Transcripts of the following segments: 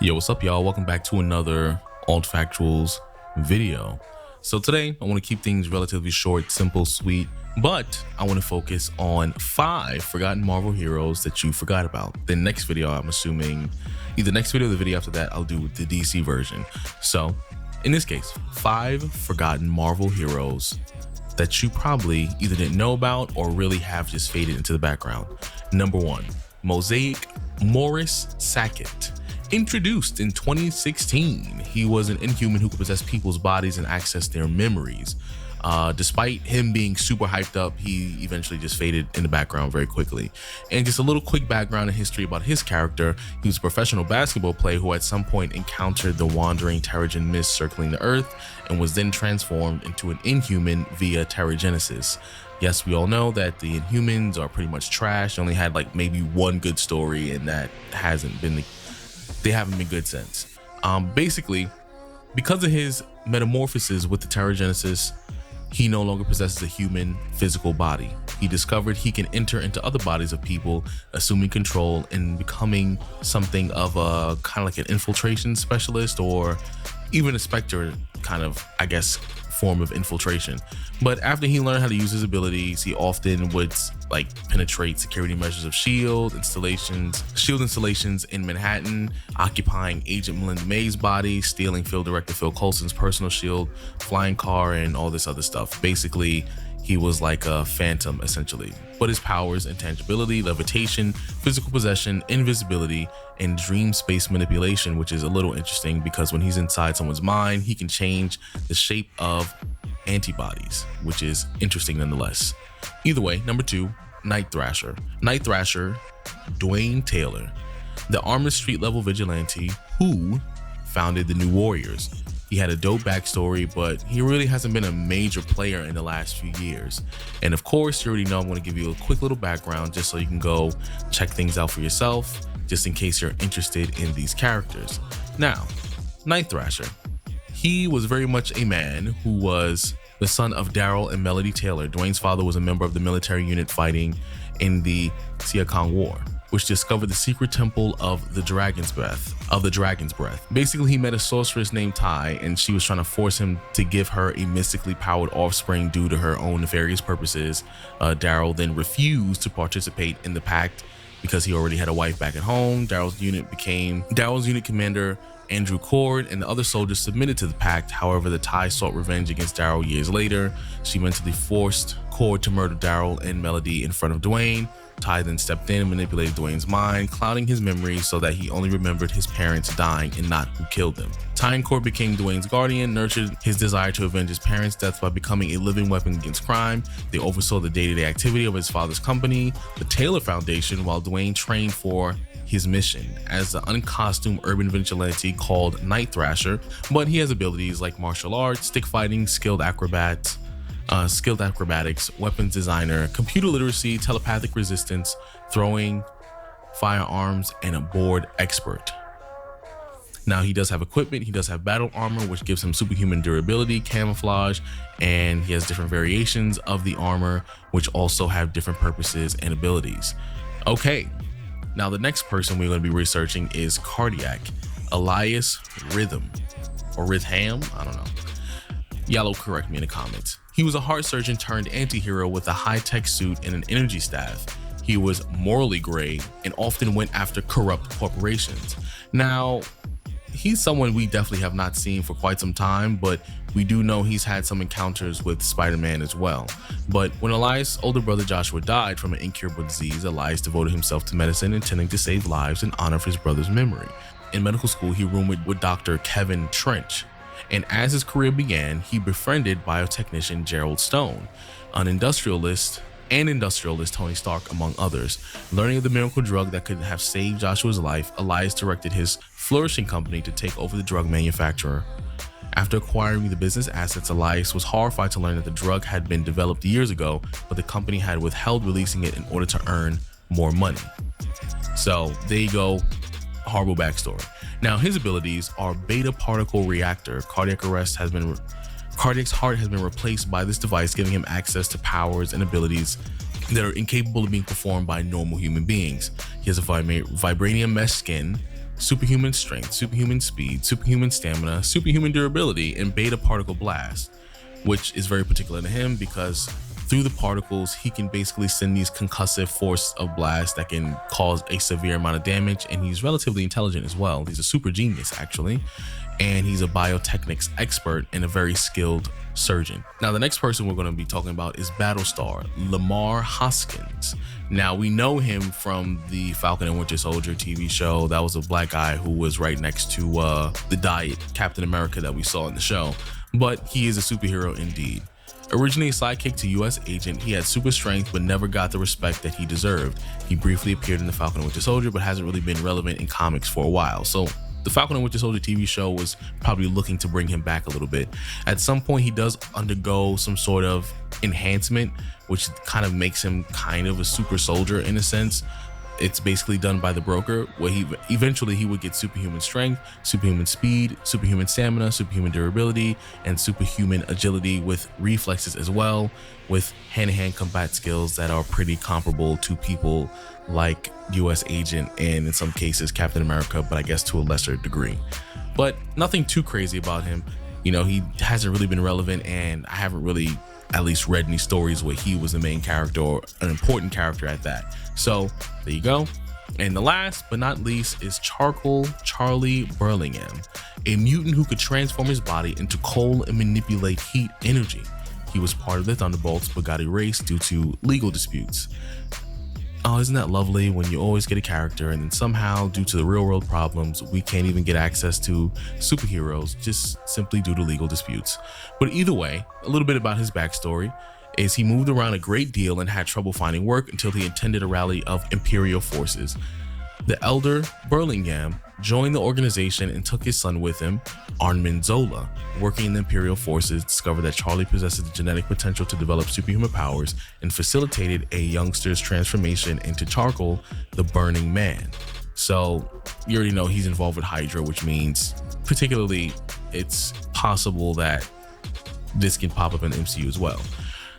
Yo, what's up, y'all? Welcome back to another Alt Factuals video. So today I want to keep things relatively short, simple, sweet, but I want to focus on 5 forgotten Marvel heroes that you forgot about. The next video, I'm assuming either next video or the video after that, I'll do the DC version. So in this case, 5 forgotten Marvel heroes that you probably either didn't know about or really have just faded into the background. Number 1, Mosaic Morris Sackett. Introduced in 2016, he was an Inhuman who could possess people's bodies and access their memories. Despite him being super hyped up, he eventually just faded in the background very quickly. And just a little quick background and history about his character: he was a professional basketball player who at some point encountered the wandering Terrigen mist circling the Earth and was then transformed into an Inhuman via Terrigenesis. Yes, we all know that the Inhumans are pretty much trash. They only had like maybe one good story, and that they haven't been good since. Basically, because of his metamorphosis with the Terrigenesis, he no longer possesses a human physical body. He discovered he can enter into other bodies of people, assuming control and becoming something of a kind of like an infiltration specialist, or even a Spectre kind of, I guess, form of infiltration. But after he learned how to use his abilities, he often would like penetrate security measures of shield installations in Manhattan, occupying Agent Melinda May's body, stealing field director Phil Coulson's personal shield, flying car, and all this other stuff. Basically, he was like a phantom essentially, but his powers: intangibility, levitation, physical possession, invisibility, and dream space manipulation, which is a little interesting because when he's inside someone's mind, he can change the shape of antibodies, which is interesting nonetheless. Either way, number 2, Nightthrasher. Nightthrasher, Dwayne Taylor, the armored street level vigilante who founded the New Warriors. He had a dope backstory, but he really hasn't been a major player in the last few years. And of course, you already know I'm going to give you a quick little background just so you can go check things out for yourself, just in case you're interested in these characters. Now, Nightthrasher. He was very much a man who was the son of Daryl and Melody Taylor. Dwayne's father was a member of the military unit fighting in the Siakon War, which discovered the secret temple of the Dragon's Breath. Basically, he met a sorceress named Ty, and she was trying to force him to give her a mystically powered offspring due to her own nefarious purposes. Daryl then refused to participate in the pact because he already had a wife back at home. Daryl's unit commander, Andrew Cord, and the other soldiers submitted to the pact. However, the Ty sought revenge against Daryl years later. She mentally forced Cord to murder Daryl and Melody in front of Dwayne. Ty then stepped in and manipulated Dwayne's mind, clouding his memory so that he only remembered his parents dying and not who killed them. Ty and Cord became Dwayne's guardian, nurtured his desire to avenge his parents' death by becoming a living weapon against crime. They oversaw the day-to-day activity of his father's company, the Taylor Foundation, while Dwayne trained for his mission as the uncostumed urban vigilante called Nightthrasher. But he has abilities like martial arts, stick fighting, skilled acrobatics, weapons designer, computer literacy, telepathic resistance, throwing, firearms, and a board expert. Now, he does have equipment. He does have battle armor, which gives him superhuman durability, camouflage, and he has different variations of the armor, which also have different purposes and abilities. Okay, now the next person we're going to be researching is Cardiac, Elias Wirtham, or Wirtham, I don't know. Y'all will correct me in the comments. He was a heart surgeon turned anti-hero with a high-tech suit and an energy staff. He was morally gray and often went after corrupt corporations. Now, he's someone we definitely have not seen for quite some time, but we do know he's had some encounters with Spider-Man as well. But when Elias' older brother Joshua died from an incurable disease, Elias devoted himself to medicine, intending to save lives in honor of his brother's memory. In medical school, he roomed with Dr. Kevin Trench, and as his career began, he befriended biotechnician Gerald Stone, an industrialist Tony Stark, among others. Learning of the miracle drug that could have saved Joshua's life, Elias directed his flourishing company to take over the drug manufacturer. After acquiring the business assets, Elias was horrified to learn that the drug had been developed years ago, but the company had withheld releasing it in order to earn more money. So there you go, horrible backstory. Now, his abilities are beta particle reactor. Cardiac's heart has been replaced by this device, giving him access to powers and abilities that are incapable of being performed by normal human beings. He has a vibranium mesh skin, superhuman strength, superhuman speed, superhuman stamina, superhuman durability, and beta particle blast, which is very particular to him because through the particles, he can basically send these concussive force of blast that can cause a severe amount of damage. And he's relatively intelligent as well. He's a super genius, actually. And he's a biotechnics expert and a very skilled surgeon. Now, the next person we're going to be talking about is Battlestar, Lemar Hoskins. Now, we know him from the Falcon and Winter Soldier TV show. That was a black guy who was right next to the diet Captain America that we saw in the show. But he is a superhero indeed. Originally a sidekick to US agent, he had super strength but never got the respect that he deserved. He briefly appeared in the Falcon and Winter Soldier but hasn't really been relevant in comics for a while. So the Falcon and Winter Soldier TV show was probably looking to bring him back a little bit. At some point, he does undergo some sort of enhancement, which kind of makes him kind of a super soldier in a sense. It's basically done by the broker, where he would get superhuman strength, superhuman speed, superhuman stamina, superhuman durability, and superhuman agility with reflexes as well, with hand-to-hand combat skills that are pretty comparable to people like US Agent and in some cases Captain America, but I guess to a lesser degree. But nothing too crazy about him. You know, he hasn't really been relevant, and I haven't really at least read any stories where he was the main character or an important character at that. So there you go. And the last but not least is Charcoal Charlie Burlingame, a mutant who could transform his body into coal and manipulate heat energy. He was part of the Thunderbolts but got erased due to legal disputes. Oh, isn't that lovely when you always get a character and then somehow due to the real world problems, we can't even get access to superheroes just simply due to legal disputes. But either way, a little bit about his backstory is he moved around a great deal and had trouble finding work until he attended a rally of Imperial forces. The elder Burlingame joined the organization and took his son with him. Armin Zola, working in the Imperial forces, discovered that Charlie possesses the genetic potential to develop superhuman powers and facilitated a youngster's transformation into Charcoal, the Burning Man. So you already know he's involved with Hydra, which means particularly it's possible that this can pop up in the MCU as well.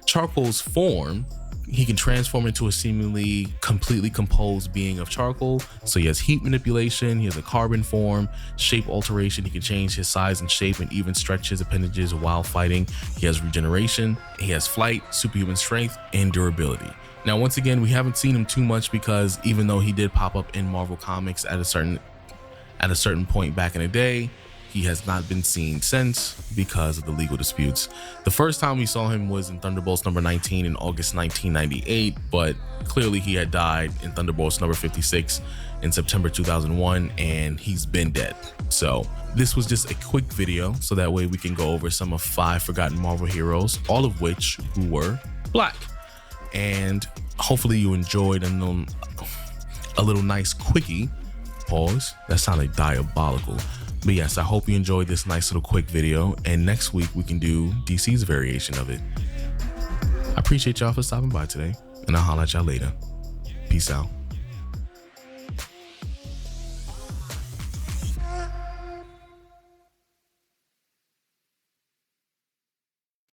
Charcoal's form, he can transform into a seemingly completely composed being of charcoal. So he has heat manipulation, he has a carbon form, shape alteration, he can change his size and shape and even stretch his appendages while fighting. He has regeneration, he has flight, superhuman strength, and durability. Now, once again, we haven't seen him too much because even though he did pop up in Marvel Comics at a certain point back in the day, he has not been seen since because of the legal disputes. The first time we saw him was in Thunderbolts number 19 in August 1998, but clearly he had died in Thunderbolts number 56 in September 2001, and he's been dead. So this was just a quick video, so that way we can go over some of 5 forgotten Marvel heroes, all of which who were black. And hopefully you enjoyed a little nice quickie. Pause. That sounded diabolical. But yes, I hope you enjoyed this nice little quick video, and next week we can do DC's variation of it. I appreciate y'all for stopping by today, and I'll holler at y'all later. Peace out.